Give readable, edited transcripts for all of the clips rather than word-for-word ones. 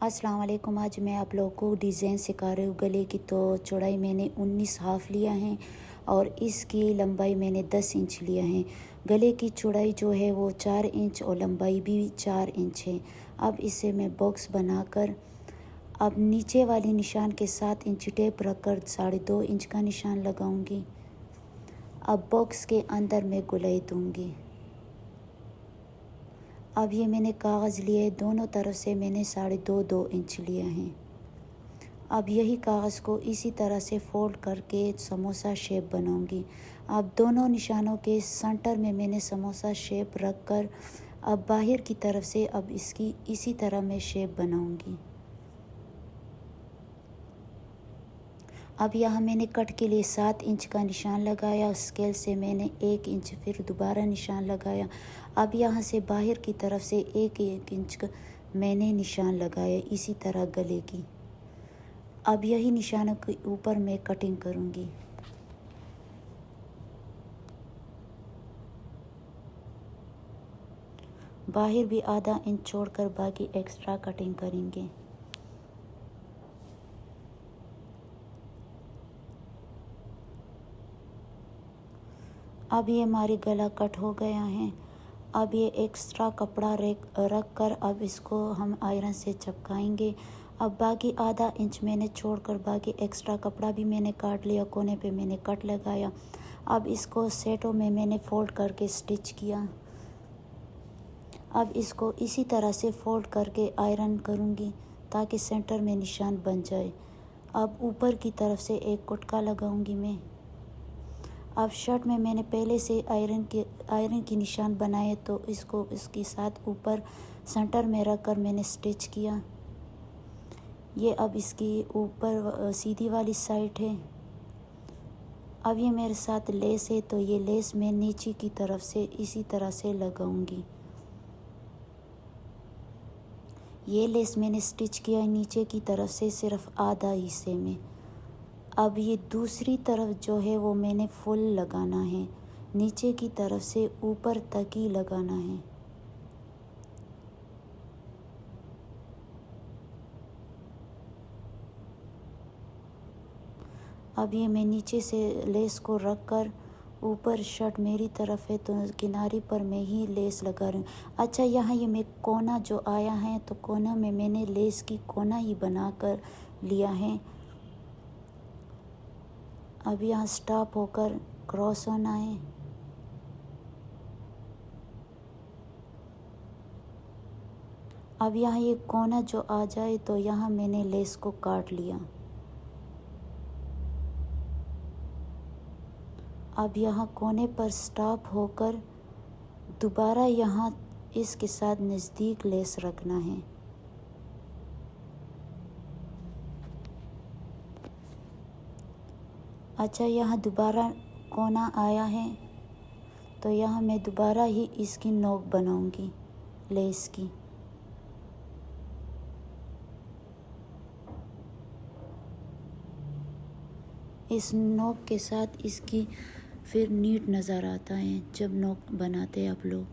अस्सलाम वालेकुम। आज मैं आप लोगों को डिज़ाइन सिखा रही हूँ गले की। तो चौड़ाई मैंने 19 हाफ लिया है और इसकी लंबाई मैंने 10 इंच लिया है। गले की चौड़ाई जो है वो 4 इंच और लंबाई भी 4 इंच है। अब इसे मैं बॉक्स बनाकर अब नीचे वाली निशान के 7 इंच टेप रखकर 2.5 इंच का निशान लगाऊंगी। अब बॉक्स के अंदर मैं गोलाई दूंगी। अब ये मैंने कागज़ लिए है, दोनों तरफ से मैंने 2.5 इंच लिया है। अब यही कागज़ को इसी तरह से फोल्ड करके समोसा शेप बनाऊंगी। अब दोनों निशानों के सेंटर में मैंने समोसा शेप रख कर अब बाहर की तरफ से अब इसकी इसी तरह मैं शेप बनाऊंगी। अब यहाँ मैंने कट के लिए 7 इंच का निशान लगाया। स्केल से मैंने 1 इंच फिर दोबारा निशान लगाया। अब यहाँ से बाहर की तरफ से 1 इंच का मैंने निशान लगाया इसी तरह गले की। अब यही निशानों के ऊपर मैं कटिंग करूँगी। बाहर भी आधा इंच छोड़कर बाकी एक्स्ट्रा कटिंग करेंगे। अब ये हमारी गला कट हो गया है। अब ये एक्स्ट्रा कपड़ा रख कर अब इसको हम आयरन से चिपकाएंगे। अब बाकी आधा इंच मैंने छोड़कर बाकी एक्स्ट्रा कपड़ा भी मैंने काट लिया, कोने पे मैंने कट लगाया। अब इसको सेटों में मैंने फोल्ड करके स्टिच किया। अब इसको इसी तरह से फोल्ड करके आयरन करूँगी ताकि सेंटर में निशान बन जाए। अब ऊपर की तरफ से एक कुटका लगाऊंगी मैं। अब शर्ट में मैंने पहले से आयरन की निशान बनाए तो इसको इसके साथ ऊपर सेंटर में रख कर मैंने स्टिच किया। ये अब इसकी ऊपर सीधी वाली साइड है। अब ये मेरे साथ लेस है तो ये लेस मैं नीचे की तरफ से इसी तरह से लगाऊंगी। ये लेस मैंने स्टिच किया नीचे की तरफ से सिर्फ आधा हिस्से में। अब ये दूसरी तरफ जो है वो मैंने फुल लगाना है, नीचे की तरफ से ऊपर तक ही लगाना है। अब ये मैं नीचे से लेस को रख कर ऊपर शर्ट मेरी तरफ है तो किनारे पर मैं ही लेस लगा रही हूँ। अच्छा, यहाँ ये मैं कोना जो आया है तो कोना में मैंने लेस की कोना ही बना कर लिया है। अब यहाँ स्टॉप होकर क्रॉस होना है। अब यहाँ ये कोना जो आ जाए तो यहाँ मैंने लेस को काट लिया। अब यहाँ कोने पर स्टॉप होकर दोबारा यहाँ इसके साथ नज़दीक लेस रखना है। अच्छा, यहाँ दोबारा कोना आया है तो यहाँ मैं दोबारा ही इसकी नोक बनाऊंगी लेस की। इस नोक के साथ इसकी फिर नीट नज़र आता है जब नोक बनाते हैं आप लोग।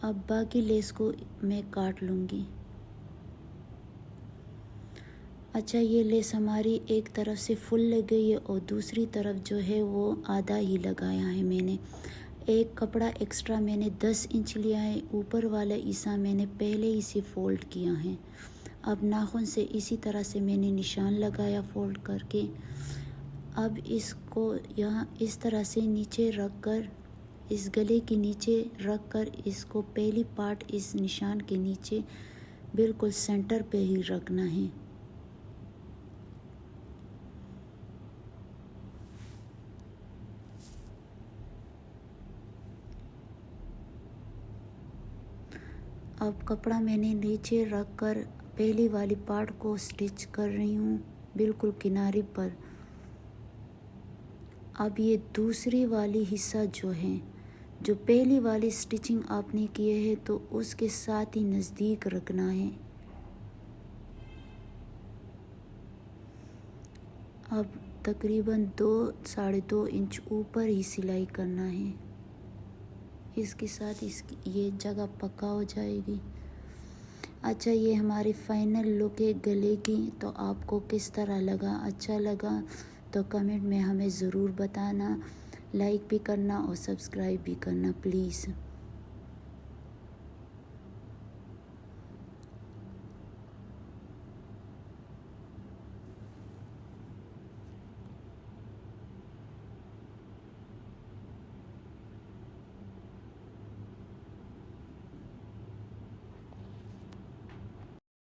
अब बाकी लेस को मैं काट लूँगी। अच्छा, ये लेस हमारी एक तरफ से फुल लग गई है और दूसरी तरफ जो है वो आधा ही लगाया है मैंने। एक कपड़ा एक्स्ट्रा मैंने 10 इंच लिया है। ऊपर वाला हिस्सा मैंने पहले ही से फोल्ड किया है। अब नाखून से इसी तरह से मैंने निशान लगाया फोल्ड करके। अब इसको यहाँ इस तरह से नीचे रख कर इस गले के नीचे रख कर इसको पहली पार्ट इस निशान के नीचे बिल्कुल सेंटर पे ही रखना है। अब कपड़ा मैंने नीचे रख कर पहली वाली पार्ट को स्टिच कर रही हूँ बिल्कुल किनारे पर। अब ये दूसरी वाली हिस्सा जो है, जो पहली वाली स्टिचिंग आपने किए है तो उसके साथ ही नज़दीक रखना है। अब तकरीबन 2 साढ़े 2 इंच ऊपर ही सिलाई करना है इसके साथ ये जगह पक्का हो जाएगी। अच्छा, ये हमारी फाइनल लुक है गले की। तो आपको किस तरह लगा? अच्छा लगा तो कमेंट में हमें ज़रूर बताना, लाइक भी करना और सब्सक्राइब भी करना प्लीज़।